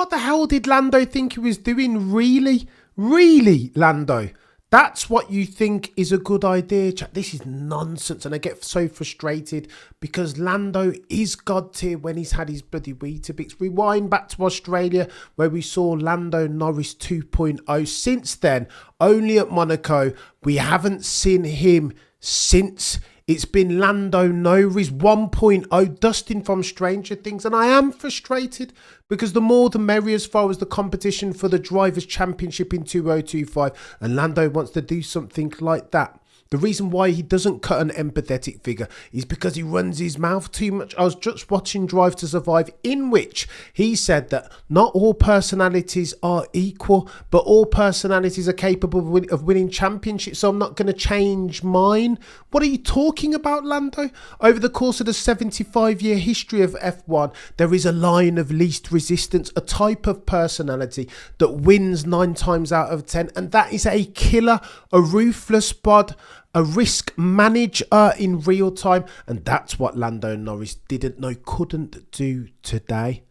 What the hell did Lando think he was doing? Really? Really, Lando? That's what you think is a good idea, chat? This is nonsense, and I get so frustrated because Lando is God tier when he's had his bloody Weetabix. Rewind back to Australia where we saw Lando Norris 2.0. Since then, only at Monaco, we haven't seen him since. It's been Lando Norris 1.0, Dustin from Stranger Things. And I am frustrated because the more the merrier as far as the competition for the Drivers' Championship in 2025. And Lando wants to do something like that. The reason why he doesn't cut an empathetic figure is because he runs his mouth too much. I was just watching Drive to Survive, in which he said that not all personalities are equal, but all personalities are capable of winning championships, so I'm not going to change mine. What are you talking about, Lando? Over the course of the 75-year history of F1, there is a line of least resistance, a type of personality that wins 9 times out of 10, and that is a killer, a ruthless bod, a risk manager in real time, and that's what Lando Norris couldn't do today.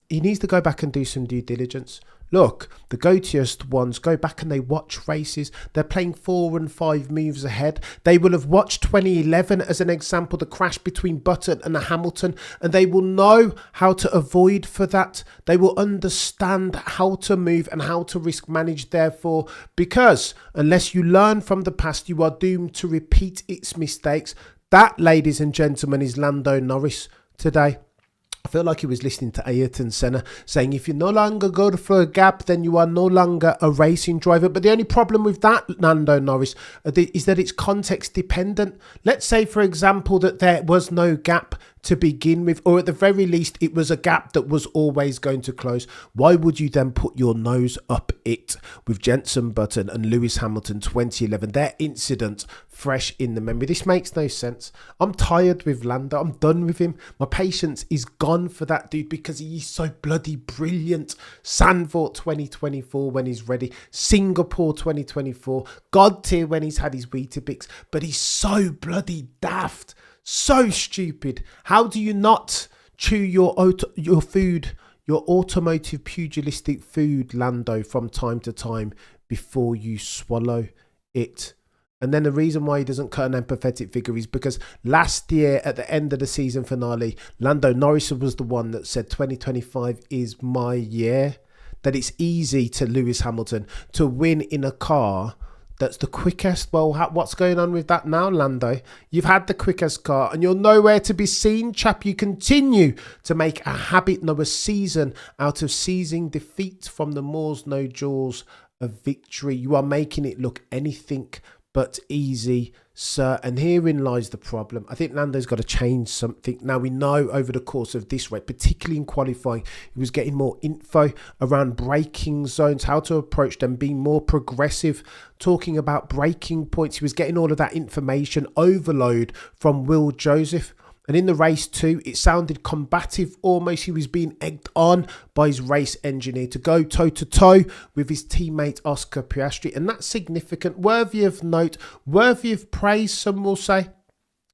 He needs to go back and do some due diligence. Look, the go-toest ones go back and they watch races. They're playing 4 and 5 moves ahead. They will have watched 2011 as an example, the crash between Button and Hamilton, and they will know how to avoid for that. They will understand how to move and how to risk manage, therefore, because unless you learn from the past, you are doomed to repeat its mistakes. That, ladies and gentlemen, is Lando Norris today. I feel like he was listening to Ayrton Senna saying, if you no longer go for a gap, then you are no longer a racing driver. But the only problem with that, Lando Norris, is that it's context dependent. Let's say, for example, that there was no gap to begin with, or at the very least, it was a gap that was always going to close. Why would you then put your nose up it with Jenson Button and Lewis Hamilton 2011? Their incident fresh in the memory. This makes no sense. I'm tired with Lando. I'm done with him. My patience is gone for that dude because he is so bloody brilliant. Zandvoort 2024 when he's ready. Singapore 2024. God tier when he's had his Weetabix. But he's so bloody daft. So stupid. How do you not chew your food, your automotive pugilistic food, Lando, from time to time before you swallow it? And then the reason why he doesn't cut an empathetic figure is because last year at the end of the season finale, Lando Norris was the one that said 2025 is my year. That it's easy to Lewis Hamilton to win in a car that's the quickest. Well, what's going on with that now, Lando? You've had the quickest car and you're nowhere to be seen, chap. You continue to make a habit, no, a season out of seizing defeat from the Moors, no jaws of victory. You are making it look anything but easy, sir. And herein lies the problem. I think Lando's got to change something. Now, we know over the course of this race, particularly in qualifying, he was getting more info around braking zones, how to approach them, being more progressive, talking about braking points. He was getting all of that information overload from Will Joseph. And in the race too, it sounded combative almost. He was being egged on by his race engineer to go toe-to-toe with his teammate Oscar Piastri. And that's significant, worthy of note, worthy of praise, some will say.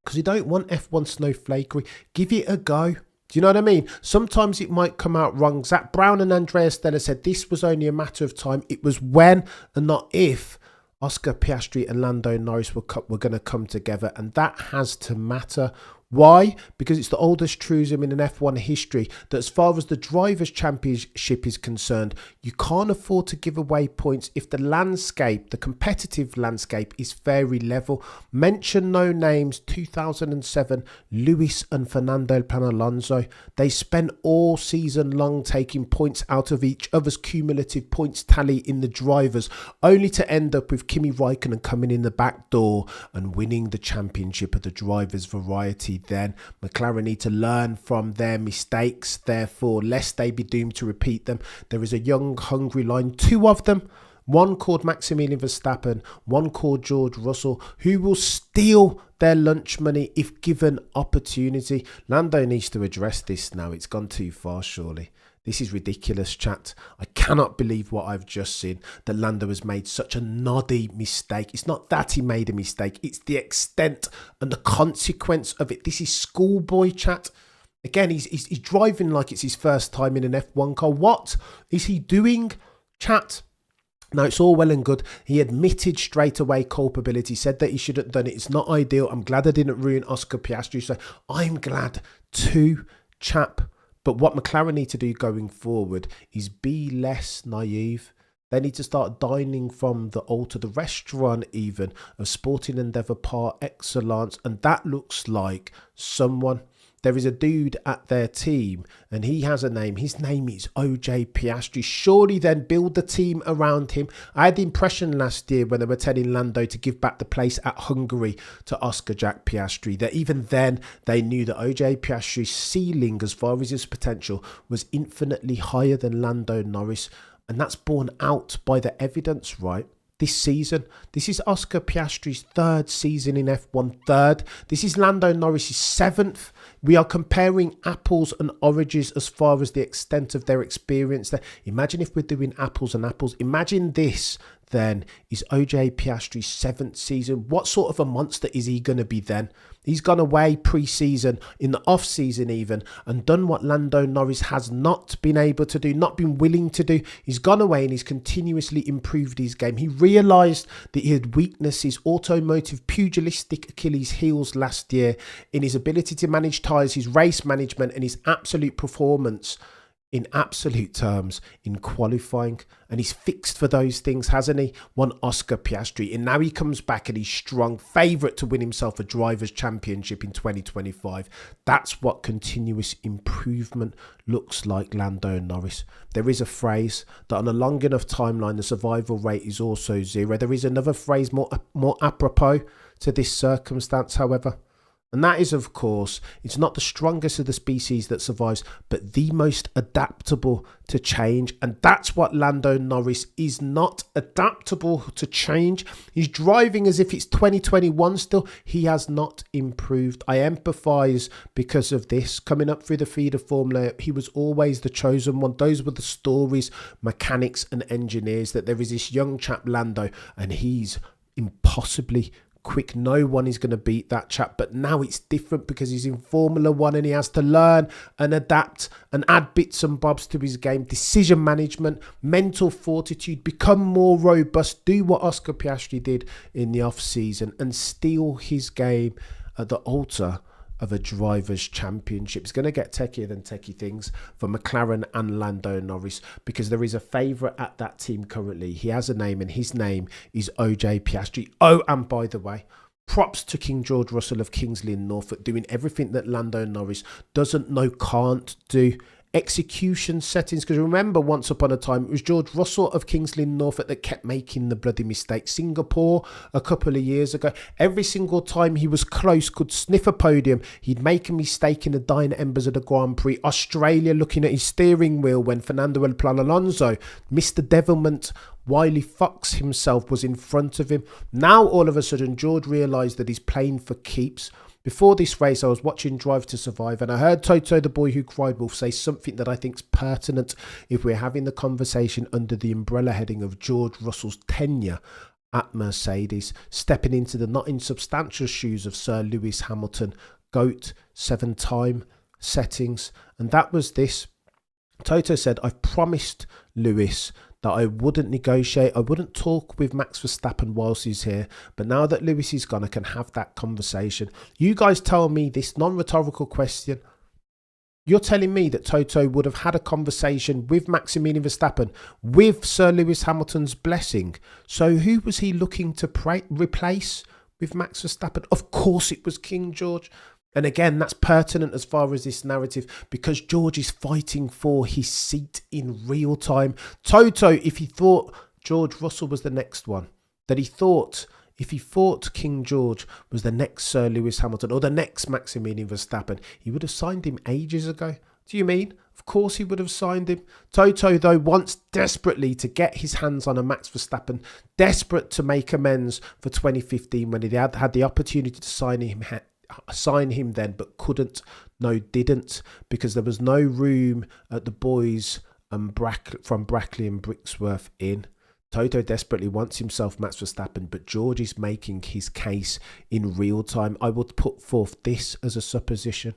Because you don't want F1 snowflakery. Give it a go. Do you know what I mean? Sometimes it might come out wrong. Zach Brown and Andrea Stella said this was only a matter of time. It was when and not if Oscar Piastri and Lando Norris were going to come together. And that has to matter. Why? Because it's the oldest truism in an F1 history that as far as the Drivers' Championship is concerned, you can't afford to give away points if the landscape, the competitive landscape, is fairly level. Mention no names, 2007, Lewis and Fernando Alonso. They spent all season long taking points out of each other's cumulative points tally in the drivers, only to end up with Kimi Raikkonen coming in the back door and winning the championship of the drivers' variety. Then McLaren need to learn from their mistakes, therefore, lest they be doomed to repeat them. There is a young, hungry line, 2 of them, one called Maximilian Verstappen, one called George Russell, who will steal their lunch money if given opportunity. Lando needs to address this now. It's gone too far, surely. This is ridiculous, chat. I cannot believe what I've just seen, that Lando has made such a noddy mistake. It's not that he made a mistake. It's the extent and the consequence of it. This is schoolboy, chat. Again, he's driving like it's his first time in an F1 car. What is he doing, chat? Now, it's all well and good. He admitted straight away culpability, said that he should have done it. It's not ideal. I'm glad I didn't ruin Oscar Piastri. So I'm glad too, chap. But what McLaren need to do going forward is be less naive. They need to start dining from the altar, the restaurant even, of Sporting Endeavour par excellence. And that looks like someone. There is a dude at their team and he has a name. His name is OJ Piastri. Surely then build the team around him. I had the impression last year when they were telling Lando to give back the place at Hungary to Oscar Jack Piastri, that even then they knew that OJ Piastri's ceiling as far as his potential was infinitely higher than Lando Norris. And that's borne out by the evidence, right? This season, this is Oscar Piastri's third season in F1, third. This is Lando Norris's seventh. We are comparing apples and oranges as far as the extent of their experience there. Imagine if we're doing apples and apples. Imagine this then is OJ Piastri's seventh season. What sort of a monster is he going to be then? He's gone away pre-season, in the off-season even, and done what Lando Norris has not been able to do, not been willing to do. He's gone away and he's continuously improved his game. He realised that he had weaknesses, automotive, pugilistic Achilles heels last year in his ability to manage tyres, his race management and his absolute performance in absolute terms in qualifying, and he's fixed for those things, hasn't he? Won Oscar Piastri, and now he comes back and he's strong favourite to win himself a Drivers' Championship in 2025. That's what continuous improvement looks like, Lando Norris. There is a phrase that on a long enough timeline the survival rate is also zero. There is another phrase more apropos to this circumstance, however. And that is, of course, it's not the strongest of the species that survives, but the most adaptable to change. And that's what Lando Norris is, not adaptable to change. He's driving as if it's 2021 still. He has not improved. I empathise because of this. Coming up through the feeder formula, he was always the chosen one. Those were the stories, mechanics and engineers, that there is this young chap, Lando, and he's impossibly quick. No one is going to beat that chap. But now it's different because he's in Formula One and he has to learn and adapt and add bits and bobs to his game. Decision management, mental fortitude, become more robust, do what Oscar Piastri did in the off season and steal his game at the altar of a Drivers' Championship. It's going to get techier than techie things for McLaren and Lando Norris, because there is a favourite at that team currently. He has a name and his name is OJ Piastri. Oh, and by the way, props to King George Russell of Kingsley in Norfolk, doing everything that Lando Norris doesn't know, can't do. Execution settings, because remember, once upon a time it was George Russell of Kingsley in Norfolk that kept making the bloody mistakes. Singapore a couple of years ago, every single time he was close, could sniff a podium, he'd make a mistake in the dying embers of the Grand Prix. Australia, looking at his steering wheel when Fernando El Plan Alonso missed the devilment, Wiley Fox himself was in front of him. Now all of a sudden George realised that he's playing for keeps. Before this race, I was watching Drive to Survive and I heard Toto, the boy who cried wolf, say something that I think is pertinent if we're having the conversation under the umbrella heading of George Russell's tenure at Mercedes, stepping into the not insubstantial shoes of Sir Lewis Hamilton, GOAT, 7-time settings. And that was this. Toto said, I've promised Lewis that I wouldn't negotiate, I wouldn't talk with Max Verstappen whilst he's here, but now that Lewis is gone, I can have that conversation. You guys tell me this non-rhetorical question. You're telling me that Toto would have had a conversation with Maximilian Verstappen with Sir Lewis Hamilton's blessing. So who was he looking to replace with Max Verstappen? Of course it was King George. And again, that's pertinent as far as this narrative, because George is fighting for his seat in real time. Toto, if he thought George Russell was the next one, that he thought, if he thought King George was the next Sir Lewis Hamilton or the next Maximilian Verstappen, he would have signed him ages ago. Do you mean? Of course he would have signed him. Toto, though, wants desperately to get his hands on a Max Verstappen, desperate to make amends for 2015 when he had the opportunity to sign him then, but couldn't, didn't, because there was no room at the boys from Brackley and Brixworth in. Toto desperately wants himself Max Verstappen, but George is making his case in real time. I would put forth this as a supposition.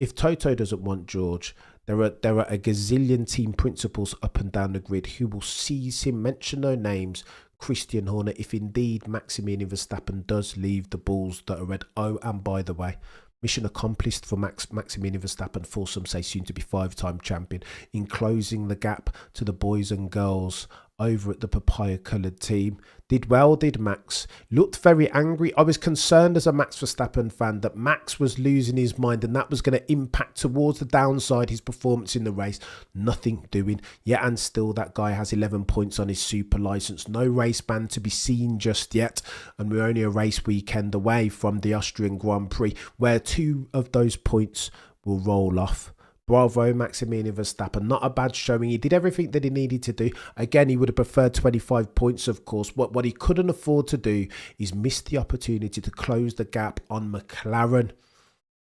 if Toto doesn't want George, there are a gazillion team principals up and down the grid who will seize him. Mention no names. Christian Horner, if indeed Maximilian Verstappen does leave the Bulls that are red. Oh, and by the way, mission accomplished for Maximilian Verstappen, for some say soon to be 5-time champion, in closing the gap to the boys and girls over at the papaya coloured team. Did well, did Max. Looked very angry. I was concerned as a Max Verstappen fan that Max was losing his mind and that was going to impact towards the downside his performance in the race. Nothing doing. Yet and still that guy has 11 points on his super licence. No race ban to be seen just yet. And we're only a race weekend away from the Austrian Grand Prix, where 2 of those points will roll off. Bravo, Maximilian Verstappen. Not a bad showing. He did everything that he needed to do. Again, he would have preferred 25 points, of course. What he couldn't afford to do is miss the opportunity to close the gap on McLaren.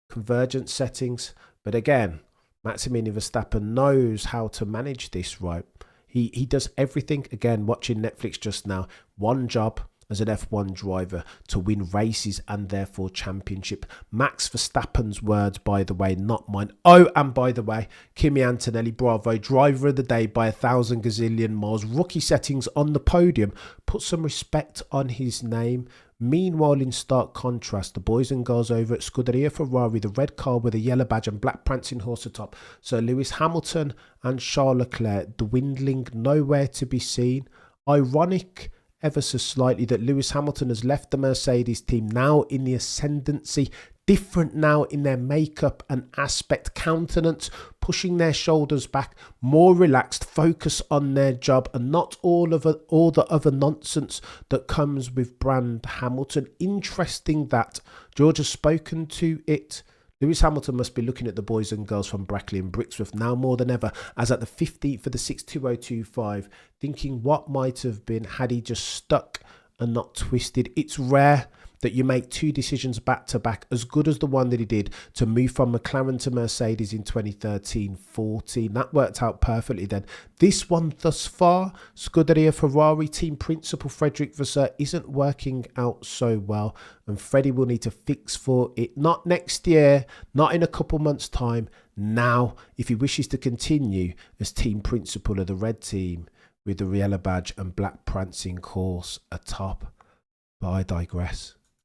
Convergence settings. But again, Maximilian Verstappen knows how to manage this, right? He does everything. Again, watching Netflix just now. One job as an F1 driver, to win races and therefore championship. Max Verstappen's words, by the way, not mine. Oh, and by the way, Kimi Antonelli, bravo, driver of the day by 1,000 gazillion miles. Rookie settings on the podium. Put some respect on his name. Meanwhile, in stark contrast, the boys and girls over at Scuderia Ferrari, the red car with a yellow badge and black prancing horse atop. Sir Lewis Hamilton and Charles Leclerc dwindling, nowhere to be seen. Ironic ever so slightly that Lewis Hamilton has left the Mercedes team, now in the ascendancy, different now in their makeup and aspect, countenance, pushing their shoulders back, more relaxed, focus on their job and not all the other nonsense that comes with brand Hamilton. Interesting that George has spoken to it. Lewis Hamilton must be looking at the boys and girls from Brackley and Brixworth now more than ever, as at the 15th for the 62025, thinking what might have been had he just stuck and not twisted. It's rare that you make 2 decisions back to back as good as the one that he did to move from McLaren to Mercedes in 2013-14. That worked out perfectly then. This one thus far, Scuderia Ferrari team principal Frederick Vasseur isn't working out so well, and Freddie will need to fix for it. Not next year, not in a couple months' time, now, if he wishes to continue as team principal of the red team with the yellow badge and black prancing horse atop. But I digress.